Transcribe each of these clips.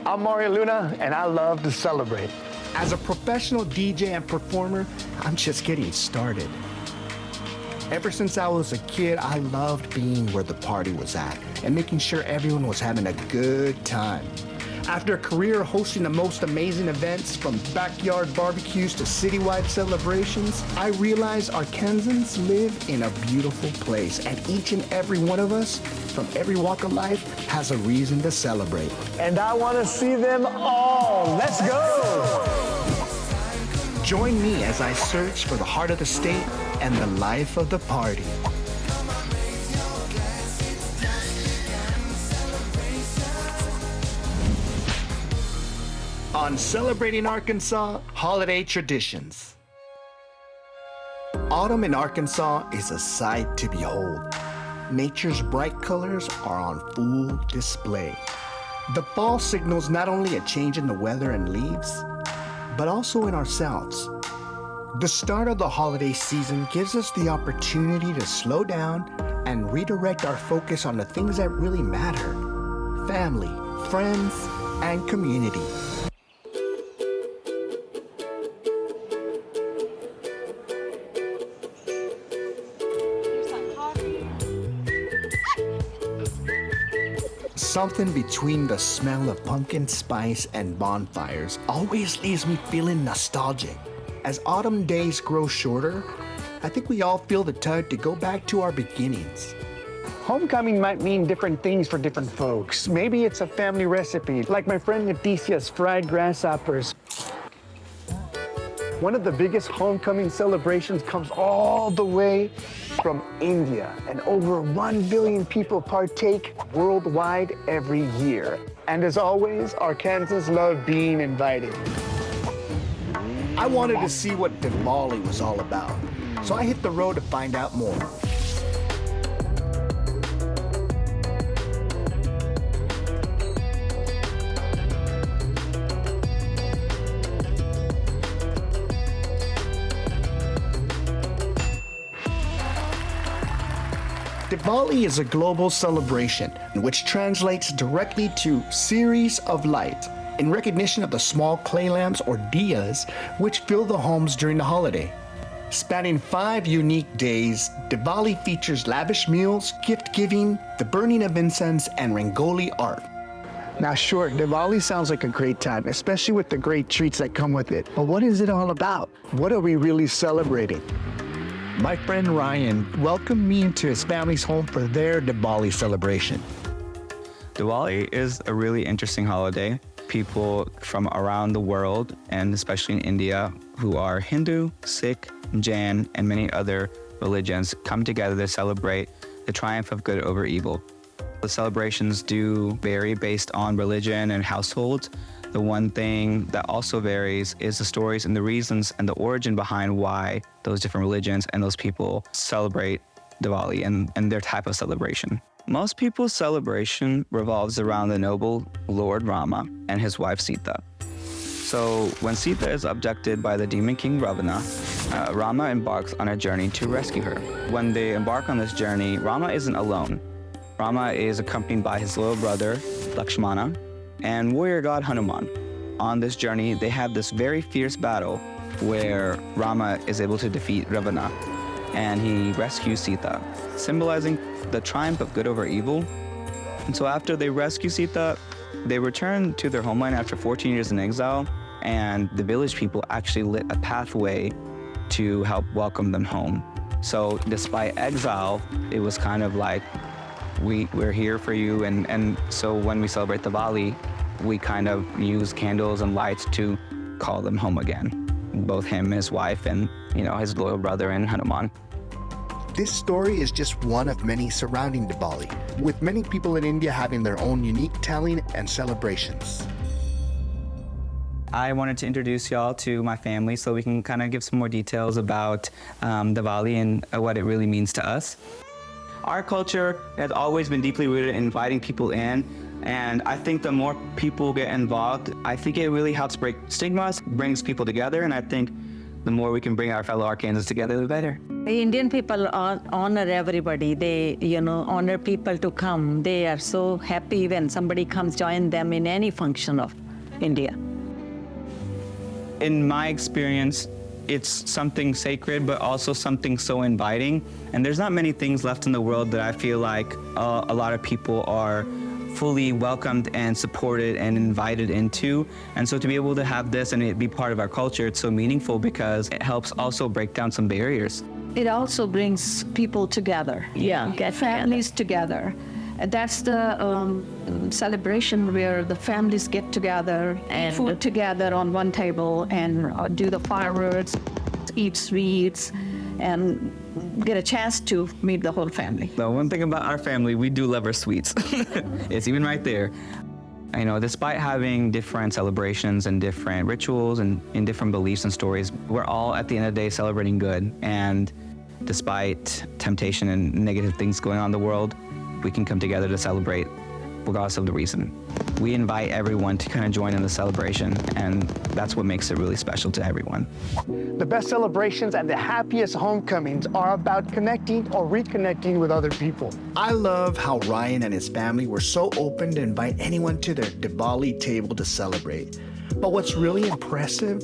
I'm Mario Luna, and I love to celebrate. As a professional DJ and performer, I'm just getting started. Ever since I was a kid, I loved being where the party was at and making sure everyone was having a good time. After a career hosting the most amazing events, from backyard barbecues to citywide celebrations, I realized Arkansans live in a beautiful place, and each and every one of us, from every walk of life, has a reason to celebrate. And I want to see them all. Let's go! Join me as I search for the heart of the state and the life of the party. On Celebrating Arkansas Holiday Traditions. Autumn in Arkansas is a sight to behold. Nature's bright colors are on full display. The fall signals not only a change in the weather and leaves, but also in ourselves. The start of the holiday season gives us the opportunity to slow down and redirect our focus on the things that really matter: family, friends, and community. Something between the smell of pumpkin spice and bonfires always leaves me feeling nostalgic. As autumn days grow shorter, I think we all feel the tug to go back to our beginnings. Homecoming might mean different things for different folks. Maybe it's a family recipe, like my friend Leticia's fried grasshoppers. One of the biggest homecoming celebrations comes all the way from India, and over 1 billion people partake worldwide every year. And as always, Arkansans love being invited. I wanted to see what Diwali was all about, so I hit the road to find out more. Diwali is a global celebration, which translates directly to Series of Light, in recognition of the small clay lamps or diyas which fill the homes during the holiday. Spanning 5 unique days, Diwali features lavish meals, gift giving, the burning of incense, and Rangoli art. Now sure, Diwali sounds like a great time, especially with the great treats that come with it. But what is it all about? What are we really celebrating? My friend Ryan welcomed me into his family's home for their Diwali celebration. Diwali is a really interesting holiday. People from around the world, and especially in India, who are Hindu, Sikh, Jain, and many other religions, come together to celebrate the triumph of good over evil. The celebrations do vary based on religion and households. The one thing that also varies is the stories and the reasons and the origin behind why those different religions and those people celebrate Diwali and their type of celebration. Most people's celebration revolves around the noble Lord Rama and his wife Sita. So when Sita is abducted by the demon king Ravana, Rama embarks on a journey to rescue her. When they embark on this journey, Rama isn't alone. Rama is accompanied by his little brother, Lakshmana, and warrior god Hanuman. On this journey, they have this very fierce battle where Rama is able to defeat Ravana, and he rescues Sita, symbolizing the triumph of good over evil. And so after they rescue Sita, they return to their homeland after 14 years in exile, and the village people actually lit a pathway to help welcome them home. So despite exile, it was kind of like, we're here for you, and so when we celebrate Diwali, we kind of use candles and lights to call them home again. Both him, his wife, and his loyal brother and Hanuman. This story is just one of many surrounding Diwali, with many people in India having their own unique telling and celebrations. I wanted to introduce y'all to my family so we can kind of give some more details about Diwali and what it really means to us. Our culture has always been deeply rooted in inviting people in, and I think the more people get involved, I think it really helps break stigmas, brings people together, and I think the more we can bring our fellow Arkansans together, the better. The Indian people honor everybody. They, honor people to come. They are so happy when somebody comes join them in any function of India. In my experience, it's something sacred, but also something so inviting. And there's not many things left in the world that I feel like a lot of people are fully welcomed and supported and invited into. And so to be able to have this and it be part of our culture, it's so meaningful because it helps also break down some barriers. It also brings people together. Get families together. And that's the celebration where the families get together and food together on one table and do the fireworks, eat sweets, and get a chance to meet the whole family. The one thing about our family, we do love our sweets. It's even right there. Despite having different celebrations and different rituals and different beliefs and stories, we're all at the end of the day celebrating good. And despite temptation and negative things going on in the world, we can come together to celebrate regardless of the reason. We invite everyone to kind of join in the celebration, and that's what makes it really special to everyone. The best celebrations and the happiest homecomings are about connecting or reconnecting with other people. I love how Ryan and his family were so open to invite anyone to their Diwali table to celebrate. But what's really impressive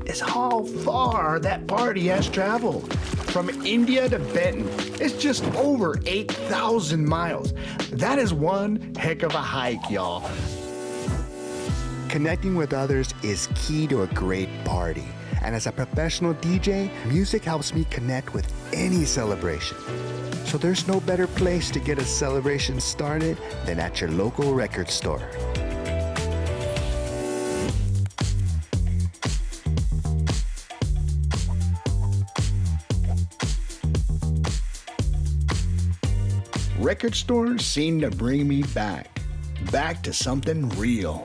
is how far that party has traveled. From India to Benton, it's just over 8,000 miles. That is one heck of a hike, y'all. Connecting with others is key to a great party. And as a professional DJ, music helps me connect with any celebration. So there's no better place to get a celebration started than at your local record store. Record stores seem to bring me back to something real.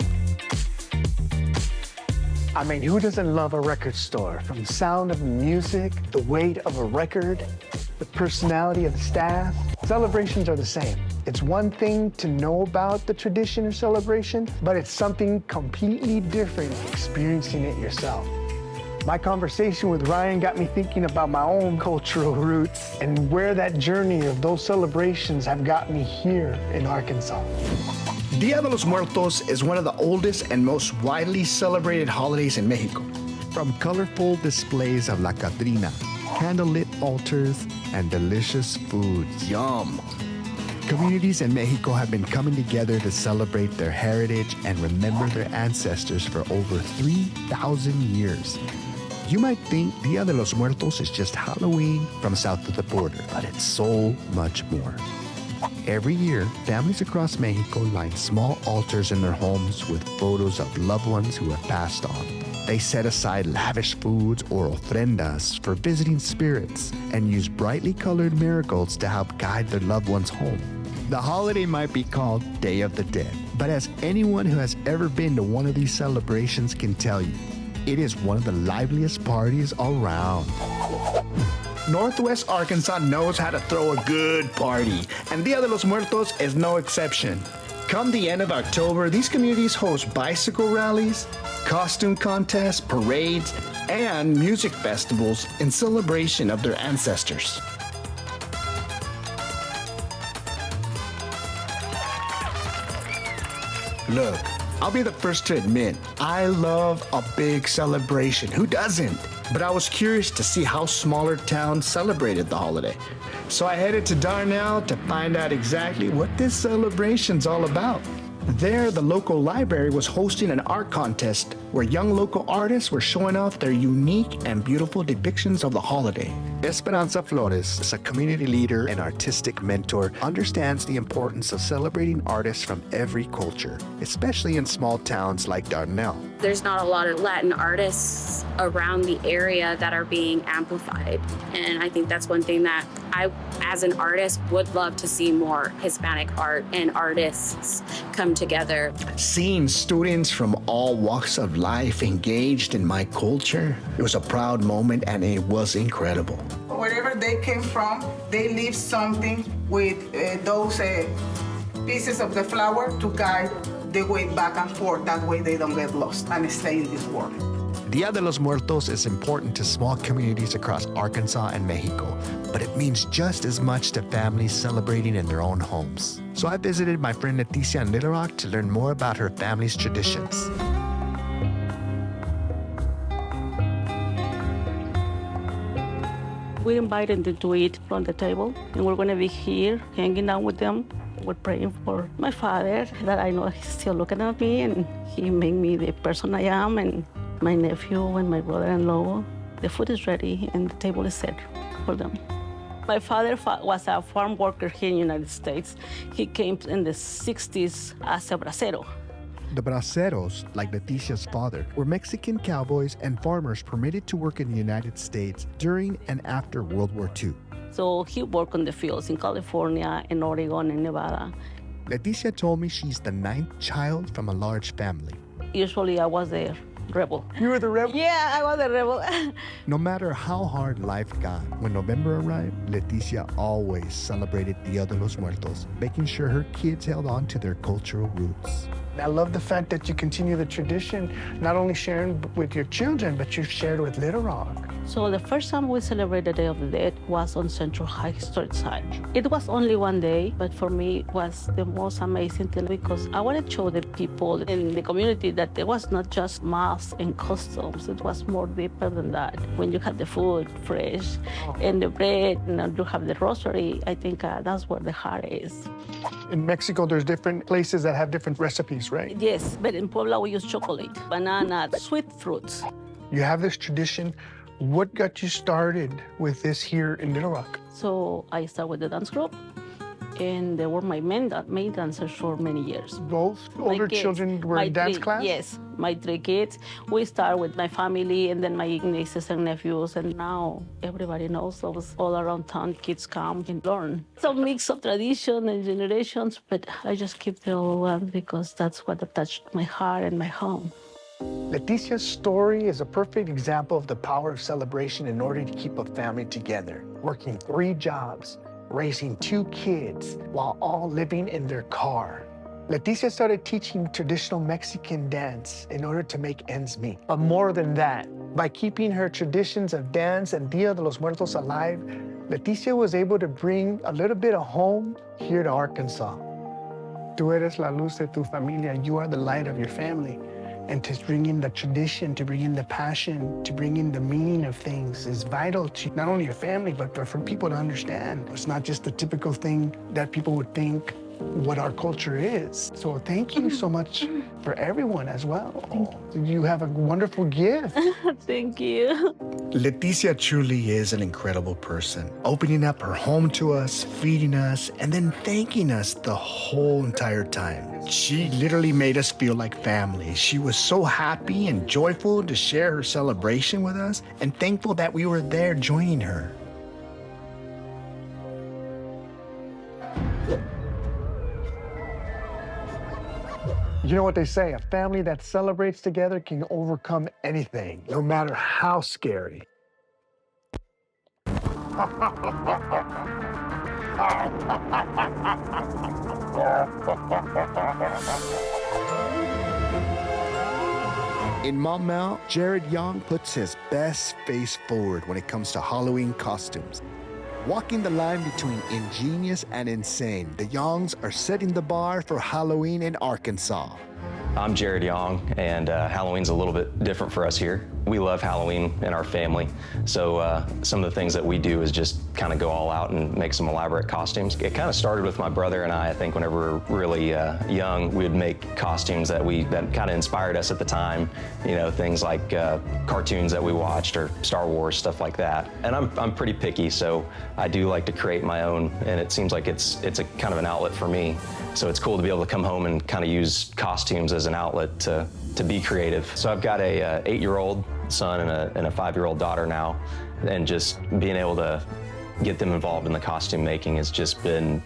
I mean, who doesn't love a record store? From the sound of music, the weight of a record, the personality of the staff. Celebrations are the same. It's one thing to know about the tradition or celebration, but it's something completely different experiencing it yourself. My conversation with Ryan got me thinking about my own cultural roots and where that journey of those celebrations have got me here in Arkansas. Dia de los Muertos is one of the oldest and most widely celebrated holidays in Mexico. From colorful displays of La Catrina, candlelit altars, and delicious foods. Yum. Communities in Mexico have been coming together to celebrate their heritage and remember their ancestors for over 3,000 years. You might think Dia de los Muertos is just Halloween from south of the border, but it's so much more. Every year, families across Mexico line small altars in their homes with photos of loved ones who have passed on. They set aside lavish foods or ofrendas for visiting spirits and use brightly colored marigolds to help guide their loved ones home. The holiday might be called Day of the Dead, but as anyone who has ever been to one of these celebrations can tell you, it is one of the liveliest parties around. Northwest Arkansas knows how to throw a good party, and Dia de los Muertos is no exception. Come the end of October, these communities host bicycle rallies, costume contests, parades, and music festivals in celebration of their ancestors. Look, I'll be the first to admit, I love a big celebration. Who doesn't? But I was curious to see how smaller towns celebrated the holiday. So I headed to Dardanelle to find out exactly what this celebration's all about. There, the local library was hosting an art contest where young local artists were showing off their unique and beautiful depictions of the holiday. Esperanza Flores is a community leader and artistic mentor, understands the importance of celebrating artists from every culture, especially in small towns like Dardanelle. There's not a lot of Latin artists around the area that are being amplified. And I think that's one thing that I, as an artist, would love to see more Hispanic art and artists come together. Seeing students from all walks of life engaged in my culture, it was a proud moment and it was incredible. Wherever they came from, they leave something with those pieces of the flower to guide the way back and forth. That way they don't get lost and stay in this world. Dia de los Muertos is important to small communities across Arkansas and Mexico, but it means just as much to families celebrating in their own homes. So I visited my friend Leticia in Little Rock to learn more about her family's traditions. We invited them to eat from the table, and we're going to be here hanging out with them. We're praying for my father, that I know he's still looking at me, and he made me the person I am, and my nephew and my brother-in-law. The food is ready, and the table is set for them. My father was a farm worker here in the United States. He came in the 60s as a bracero. The braceros, like Leticia's father, were Mexican cowboys and farmers permitted to work in the United States during and after World War II. So he worked on the fields in California, in Oregon, and Nevada. Leticia told me she's the 9th child from a large family. Usually I was the rebel. You were the rebel? Yeah, I was the rebel. No matter how hard life got, when November arrived, Leticia always celebrated Dia de los Muertos, making sure her kids held on to their cultural roots. I love the fact that you continue the tradition, not only sharing with your children, but you've shared with Little Rock. So the first time we celebrated the Day of the Dead was on Central High Historic Site. It was only one day, but for me it was the most amazing thing because I wanted to show the people in the community that it was not just masks and costumes, it was more deeper than that. When you have the food fresh and the bread, and you have the rosary, I think that's where the heart is. In Mexico, there's different places that have different recipes, right? Yes, but in Puebla we use chocolate, banana, sweet fruits. You have this tradition. What got you started with this here in Little Rock? So I started with the dance group, and they were my main dancers for many years. Both older children were in dance class? Yes, my 3 kids. We started with my family and then my nieces and nephews, and now everybody knows us. All around town, kids come and learn. It's a mix of tradition and generations, but I just keep the old one because that's what touched my heart and my home. Leticia's story is a perfect example of the power of celebration in order to keep a family together, working 3 jobs, raising 2 kids, while all living in their car. Leticia started teaching traditional Mexican dance in order to make ends meet. But more than that, by keeping her traditions of dance and Dia de los Muertos alive, Leticia was able to bring a little bit of home here to Arkansas. Tú eres la luz de tu familia. You are the light of your family. And to bring in the tradition, to bring in the passion, to bring in the meaning of things is vital to not only your family, but for people to understand. It's not just the typical thing that people would think what our culture is. So thank you so much for everyone as well. You have a wonderful gift. Thank you. Leticia truly is an incredible person, opening up her home to us, feeding us, and then thanking us the whole entire time. She literally made us feel like family. She was so happy and joyful to share her celebration with us and thankful that we were there joining her. You know what they say, a family that celebrates together can overcome anything, no matter how scary. In Monmouth, Jared Young puts his best face forward when it comes to Halloween costumes. Walking the line between ingenious and insane, the Youngs are setting the bar for Halloween in Arkansas. I'm Jared Young, and Halloween's a little bit different for us here. We love Halloween in our family, so some of the things that we do is just kind of go all out and make some elaborate costumes. It kind of started with my brother and I think whenever we were really young, we would make costumes that kind of inspired us at the time. You know, things like cartoons that we watched or Star Wars, stuff like that. And I'm pretty picky, so I do like to create my own, and it seems like it's a kind of an outlet for me. So it's cool to be able to come home and kind of use costumes as an outlet to be creative. So I've got a 8-year-old son and a 5-year-old daughter now, and just being able to get them involved in the costume making has just been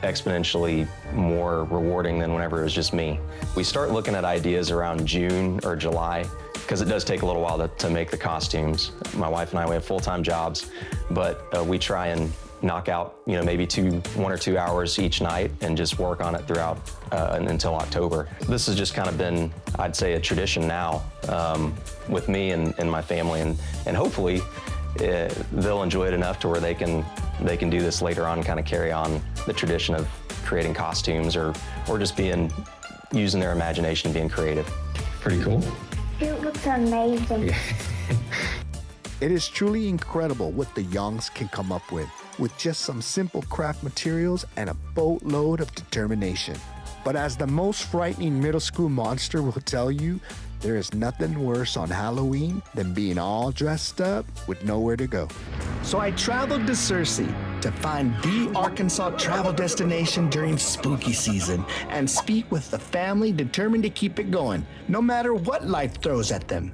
exponentially more rewarding than whenever it was just me. We start looking at ideas around June or July, because it does take a little while to make the costumes. My wife and I, we have full-time jobs, but we try and knock out, maybe 1 or 2 hours each night and just work on it throughout until October. This has just kind of been, I'd say, a tradition now with me and my family, and hopefully they'll enjoy it enough to where they can do this later on and kind of carry on the tradition of creating costumes or just using their imagination and being creative. Pretty cool. It looks amazing. It is truly incredible what the Youngs can come up with just some simple craft materials and a boatload of determination. But as the most frightening middle school monster will tell you, there is nothing worse on Halloween than being all dressed up with nowhere to go. So I traveled to Searcy to find the Arkansas travel destination during spooky season and speak with the family determined to keep it going, no matter what life throws at them.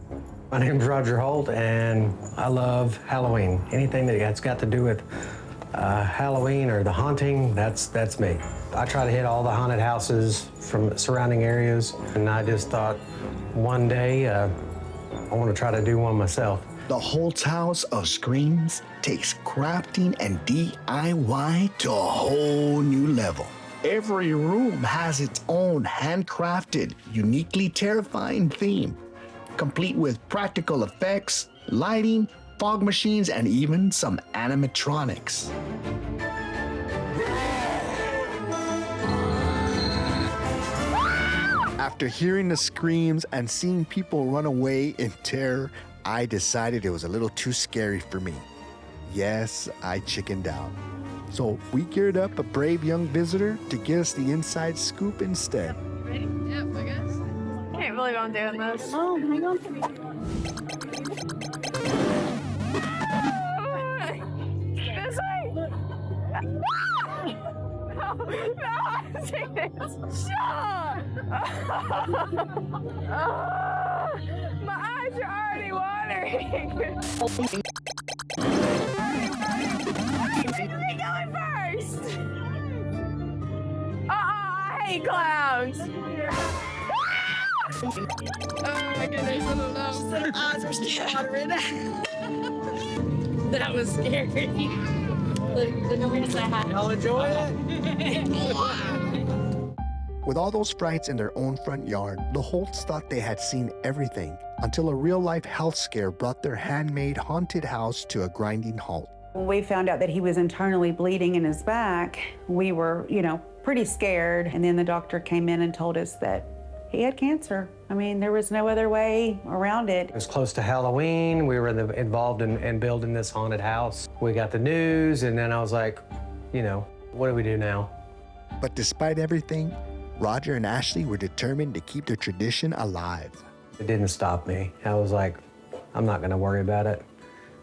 My name's Roger Holt, and I love Halloween. Anything that's got to do with Halloween or the haunting, that's me. I try to hit all the haunted houses from surrounding areas, and I just thought one day I want to try to do one myself. The Holt's House of Screams takes crafting and DIY to a whole new level. Every room has its own handcrafted, uniquely terrifying theme, complete with practical effects, lighting, fog machines, and even some animatronics. After hearing the screams and seeing people run away in terror, I decided it was a little too scary for me. Yes, I chickened out. So we geared up a brave young visitor to get us the inside scoop instead. Ready? Yep, I guess. Can't believe I'm doing this. Oh, hang on. This way! No, I've seen this. Stop! My eyes are already watering. Let me go first. I hate clowns. Oh my goodness, I don't know. She said her eyes were still watering. That was scary. Look, the way to say hi. Y'all enjoy it? With all those frights in their own front yard, the Holts thought they had seen everything until a real-life health scare brought their handmade haunted house to a grinding halt. When we found out that he was internally bleeding in his back, we were, pretty scared. And then the doctor came in and told us that he had cancer. I mean, there was no other way around it. It was close to Halloween. We were involved in building this haunted house. We got the news, and then I was like, what do we do now? But despite everything, Roger and Ashley were determined to keep the tradition alive. It didn't stop me. I was like, I'm not gonna worry about it.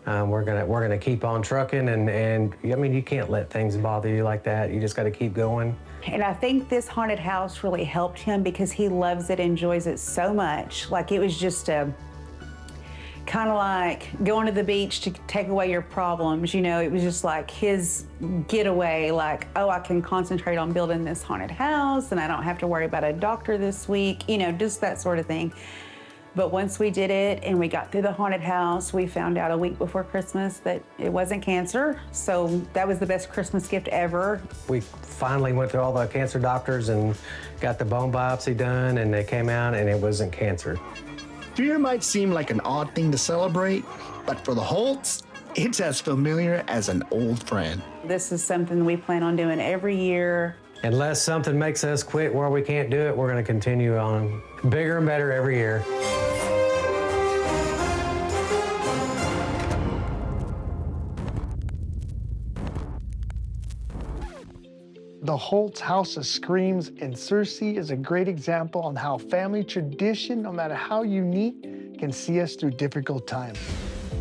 We're gonna keep on trucking, and I mean, you can't let things bother you like that. You just gotta keep going. And I think this haunted house really helped him because he loves it, enjoys it so much. Like, it was just a kind of like going to the beach to take away your problems. It was just like his getaway, like, oh, I can concentrate on building this haunted house and I don't have to worry about a doctor this week, just that sort of thing. But once we did it and we got through the haunted house, we found out a week before Christmas that it wasn't cancer. So that was the best Christmas gift ever. We finally went through all the cancer doctors and got the bone biopsy done, and they came out and it wasn't cancer. Fear might seem like an odd thing to celebrate, but for the Holts, it's as familiar as an old friend. This is something we plan on doing every year. Unless something makes us quit where we can't do it, we're going to continue on bigger and better every year. The Holt's House of Screams in Searcy is a great example on how family tradition, no matter how unique, can see us through difficult times.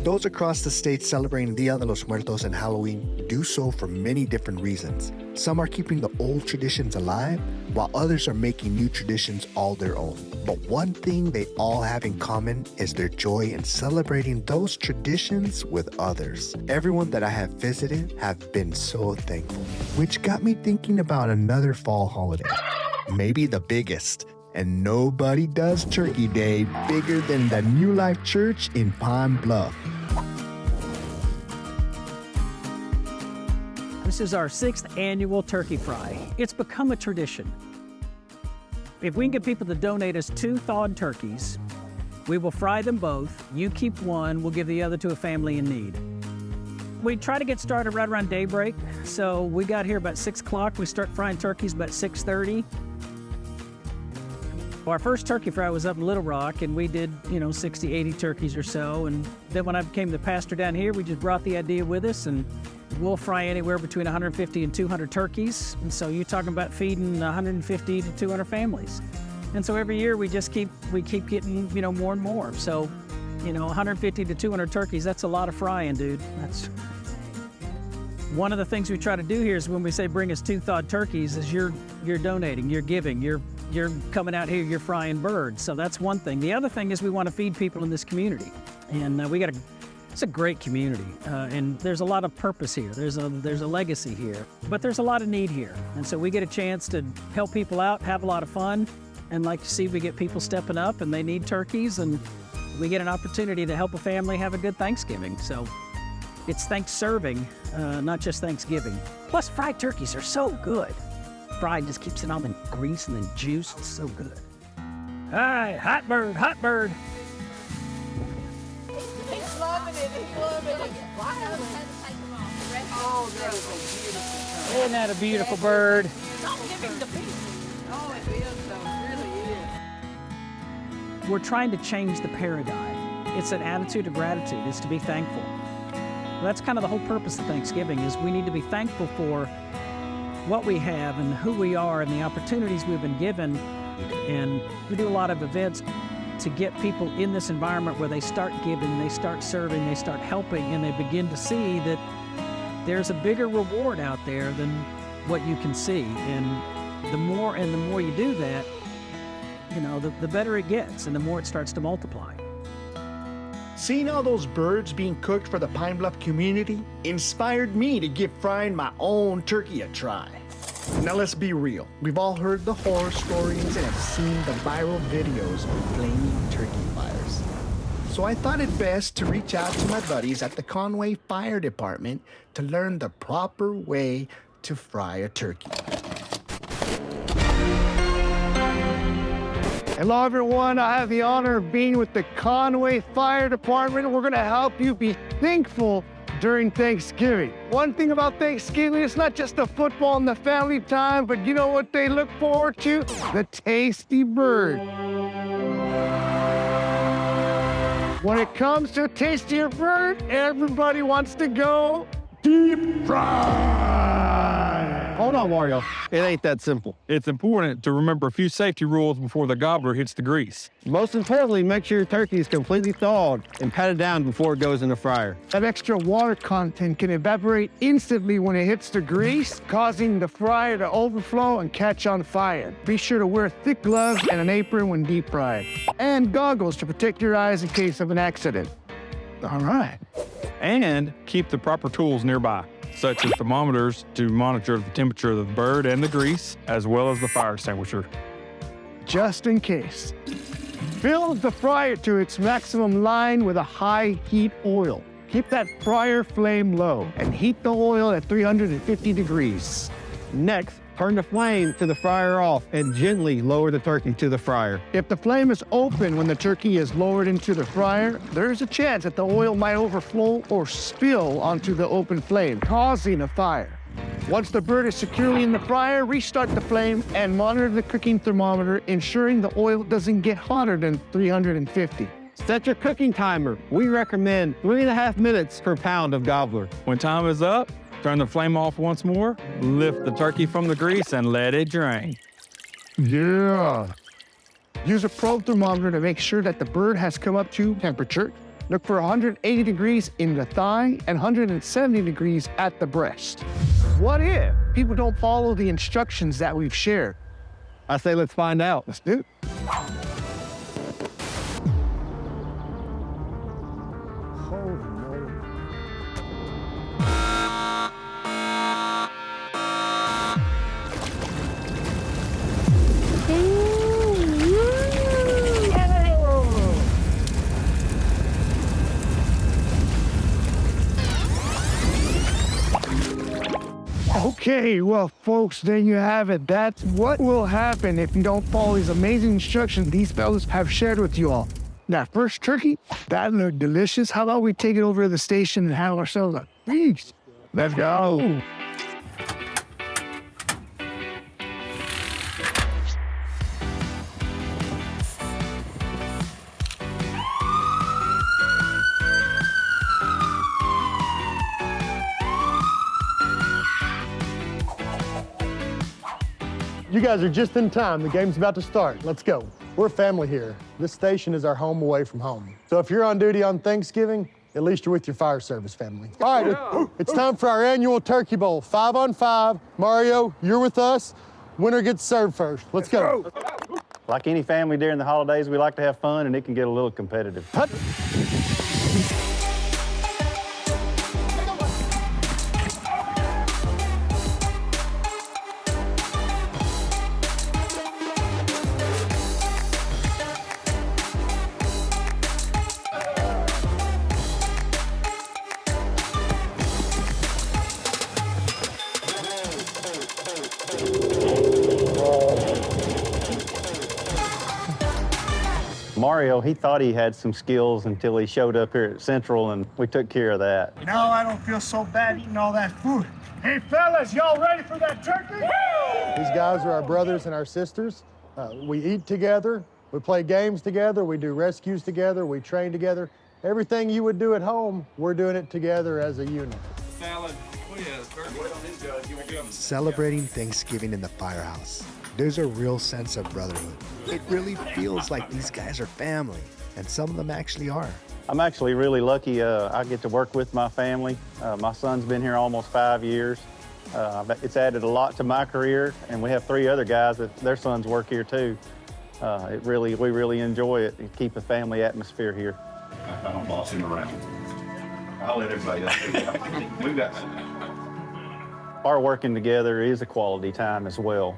Those across the state celebrating Dia de los Muertos and Halloween do so for many different reasons. Some are keeping the old traditions alive, while others are making new traditions all their own. But one thing they all have in common is their joy in celebrating those traditions with others. Everyone that I have visited have been so thankful, which got me thinking about another fall holiday, maybe the biggest. And nobody does Turkey Day bigger than the New Life Church in Pine Bluff. This is our 6th annual turkey fry. It's become a tradition. If we can get people to donate us 2 thawed turkeys, we will fry them both. You keep one, we'll give the other to a family in need. We try to get started right around daybreak. So we got here about 6 o'clock. We start frying turkeys about 6:30. Our first turkey fry was up in Little Rock, and we did, 60, 80 turkeys or so. And then when I became the pastor down here, we just brought the idea with us, and we'll fry anywhere between 150 and 200 turkeys. And so you're talking about feeding 150 to 200 families. And so every year we keep getting, more and more. So, 150 to 200 turkeys, that's a lot of frying, dude. That's one of the things we try to do here is when we say bring us 2 thawed turkeys is you're donating, you're giving, you're coming out here, you're frying birds. So that's one thing. The other thing is we want to feed people in this community. And it's a great community. And there's a lot of purpose here. There's a legacy here, but there's a lot of need here. And so we get a chance to help people out, have a lot of fun. And like to see, we get people stepping up and they need turkeys, and we get an opportunity to help a family have a good Thanksgiving. So it's Thanksserving, not just Thanksgiving. Plus, fried turkeys are so good. Fried just keeps it on the grease and the juice. It's so good. All right, hot bird, hot bird. He's loving it. He's loving it. Why haven't had to take him off? Oh, that is a beautiful. Isn't that a beautiful bird? Don't give him the piece. Oh, it is though. It really is. We're trying to change the paradigm. It's an attitude of gratitude. It's to be thankful. Well, that's kind of the whole purpose of Thanksgiving is we need to be thankful for what we have and who we are and the opportunities we've been given. And we do a lot of events to get people in this environment where they start giving, they start serving, they start helping, and they begin to see that there's a bigger reward out there than what you can see. And the more you do that, the better it gets and the more it starts to multiply. Seeing all those birds being cooked for the Pine Bluff community inspired me to give frying my own turkey a try. Now let's be real. We've all heard the horror stories and have seen the viral videos of flaming turkey fires. So I thought it best to reach out to my buddies at the Conway Fire Department to learn the proper way to fry a turkey. Hello everyone, I have the honor of being with the Conway Fire Department. We're gonna help you be thankful during Thanksgiving. One thing about Thanksgiving, it's not just the football and the family time, but you know what they look forward to? The tasty bird. When it comes to a tastier bird, everybody wants to go deep fry. Hold on, Mario. It ain't that simple. It's important to remember a few safety rules before the gobbler hits the grease. Most importantly, make sure your turkey is completely thawed and patted down before it goes in the fryer. That extra water content can evaporate instantly when it hits the grease, causing the fryer to overflow and catch on fire. Be sure to wear thick gloves and an apron when deep fried, and goggles to protect your eyes in case of an accident. All right. And keep the proper tools nearby, such as thermometers to monitor the temperature of the bird and the grease, as well as the fire extinguisher. Just in case. Fill the fryer to its maximum line with a high heat oil. Keep that fryer flame low and heat the oil at 350 degrees. Next, turn the flame to the fryer off and gently lower the turkey to the fryer. If the flame is open when the turkey is lowered into the fryer, there is a chance that the oil might overflow or spill onto the open flame, causing a fire. Once the bird is securely in the fryer, restart the flame and monitor the cooking thermometer, ensuring the oil doesn't get hotter than 350. Set your cooking timer. We recommend 3.5 minutes per pound of gobbler. When time is up, turn the flame off once more, lift the turkey from the grease, and let it drain. Yeah. Use a probe thermometer to make sure that the bird has come up to temperature. Look for 180 degrees in the thigh and 170 degrees at the breast. What if people don't follow the instructions that we've shared? I say let's find out. Let's do it. Okay, well, folks, there you have it. That's what will happen if you don't follow these amazing instructions these fellas have shared with you all. That first turkey, that looked delicious. How about we take it over to the station and have ourselves a feast? Let's go. You guys are just in time. The game's about to start. Let's go. We're family here. This station is our home away from home. So if you're on duty on Thanksgiving, at least you're with your fire service family. All right, it's time for our annual turkey bowl, 5-on-5. Mario, you're with us. Winner gets served first. Let's go. Like any family during the holidays, we like to have fun, and it can get a little competitive. Mario, he thought he had some skills until he showed up here at Central, and we took care of that. Now I don't feel so bad eating all that food. Hey, fellas, y'all ready for that turkey? These guys are our brothers and our sisters. We eat together, we play games together, we do rescues together, we train together. Everything you would do at home, we're doing it together as a unit. Salad. Celebrating Thanksgiving in the firehouse. There's a real sense of brotherhood. It really feels like these guys are family, and some of them actually are. I'm actually really lucky I get to work with my family. My son's been here almost 5 years. It's added a lot to my career, and we have 3 other guys that their sons work here too. We really enjoy it and keep a family atmosphere here. I don't boss him around. I'll let everybody else do that. We've got Our working together is a quality time as well.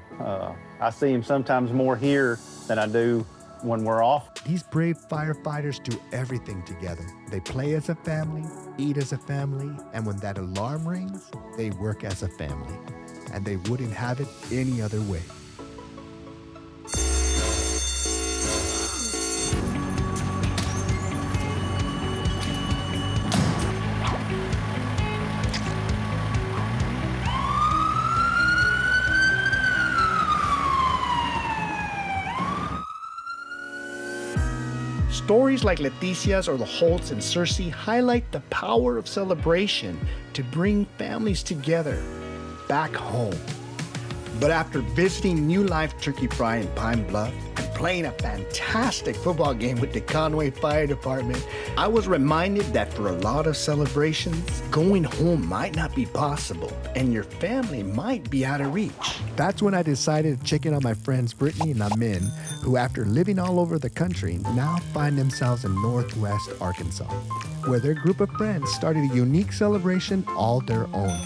I see him sometimes more here than I do when we're off. These brave firefighters do everything together. They play as a family, eat as a family, and when that alarm rings, they work as a family. And they wouldn't have it any other way. Stories like Leticia's or the Holt's and Circe highlight the power of celebration to bring families together back home. But after visiting New Life Turkey Fry in Pine Bluff and playing a fantastic football game with the Conway Fire Department, I was reminded that for a lot of celebrations, going home might not be possible and your family might be out of reach. That's when I decided to check in on my friends Brittany and Amin, who after living all over the country, now find themselves in Northwest Arkansas, where their group of friends started a unique celebration all their own,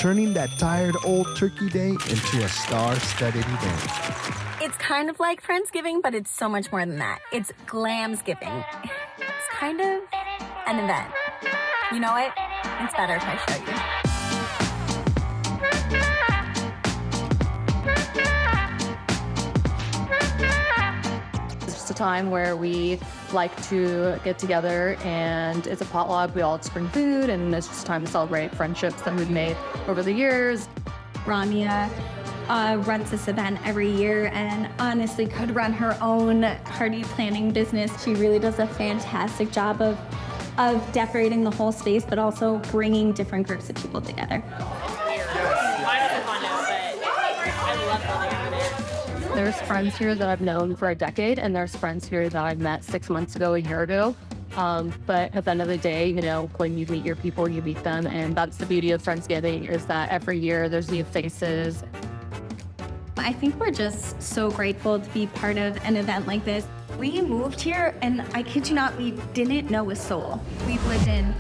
turning that tired old turkey day into a star-studded event. It's kind of like Friendsgiving, but it's so much more than that. It's Glamsgiving. It's kind of an event. You know what? It's better if I show you. It's just a time where we like to get together, and it's a potluck. We all just bring food, and it's just time to celebrate friendships that we've made over the years. Ramia runs this event every year and honestly could run her own party planning business. She really does a fantastic job of decorating the whole space, but also bringing different groups of people together. There's friends here that I've known for a decade, and there's friends here that I've met 6 months ago, a year ago. But at the end of the day, you know, when you meet your people, you meet them. And that's the beauty of Friendsgiving, is that every year there's new faces. I think we're just so grateful to be part of an event like this. We moved here, and I kid you not, we didn't know a soul. We've lived in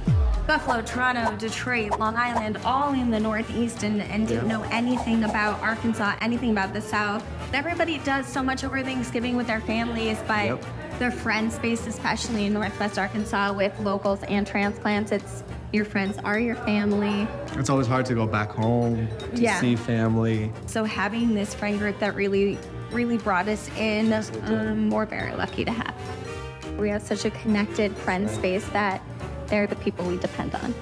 Buffalo, Toronto, Detroit, Long Island, all in the Northeast, and didn't know anything about Arkansas, anything about the South. Everybody does so much over Thanksgiving with their families, but their friend space, especially in Northwest Arkansas with locals and transplants, Your friends are your family. It's always hard to go back home to see family. So having this friend group that really brought us in, we're very lucky to have. We have such a connected friend space that they're the people we depend on.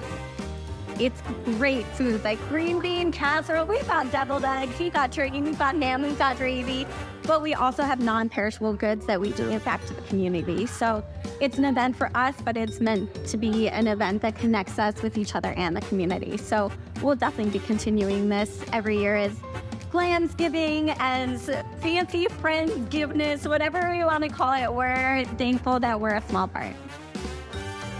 It's great food, like green bean casserole. We've got deviled eggs, we've got turkey, we've got ham, we've got gravy. But we also have non-perishable goods that we give back to the community. So it's an event for us, but it's meant to be an event that connects us with each other and the community. So we'll definitely be continuing this every year as Glamsgiving and fancy Friendsgiving, whatever you want to call it. We're thankful that we're a small part.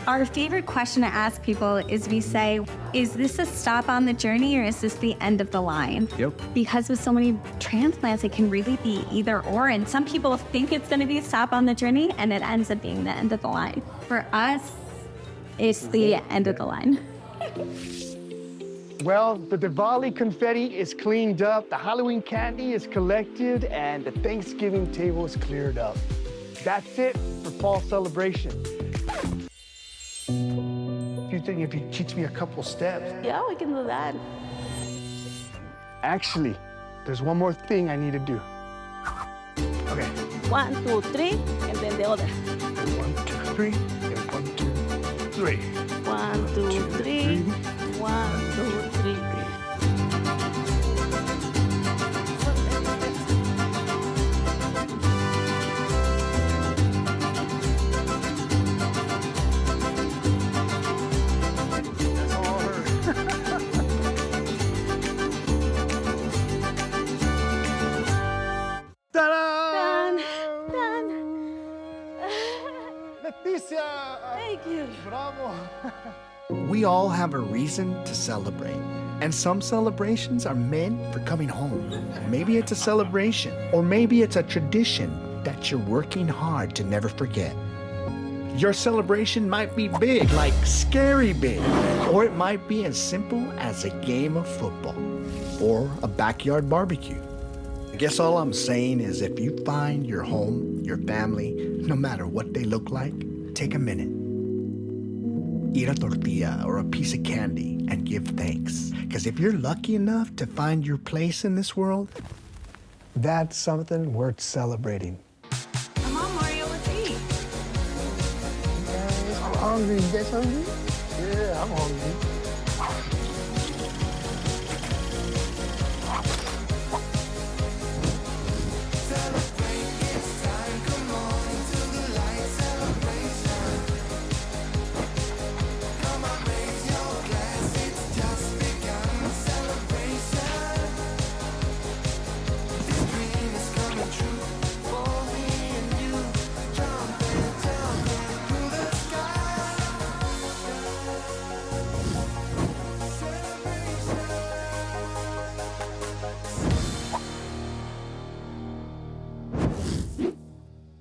Our favorite question to ask people is we say, is this a stop on the journey or is this the end of the line? Yep. Because with so many transplants, it can really be either or. And some people think it's going to be a stop on the journey and it ends up being the end of the line. For us, it's the end of the line. Well, the Diwali confetti is cleaned up, the Halloween candy is collected, and the Thanksgiving table is cleared up. That's it for fall celebration. You think if you teach me a couple steps? Yeah, we can do that. Actually, there's one more thing I need to do. Okay. 1, 2, 3, and then the other. 1, 2, 3, and 1, 2, 3. 1, 2, 3. 1, 2, 3. Leticia! Thank you. Bravo! We all have a reason to celebrate, and some celebrations are meant for coming home. Maybe it's a celebration, or maybe it's a tradition that you're working hard to never forget. Your celebration might be big, like scary big, or it might be as simple as a game of football or a backyard barbecue. I guess all I'm saying is if you find your home, your family, no matter what they look like, take a minute. Eat a tortilla or a piece of candy and give thanks. Because if you're lucky enough to find your place in this world, that's something worth celebrating. Come on, Mario, let's eat. I'm hungry. You guys hungry? Yeah, I'm hungry.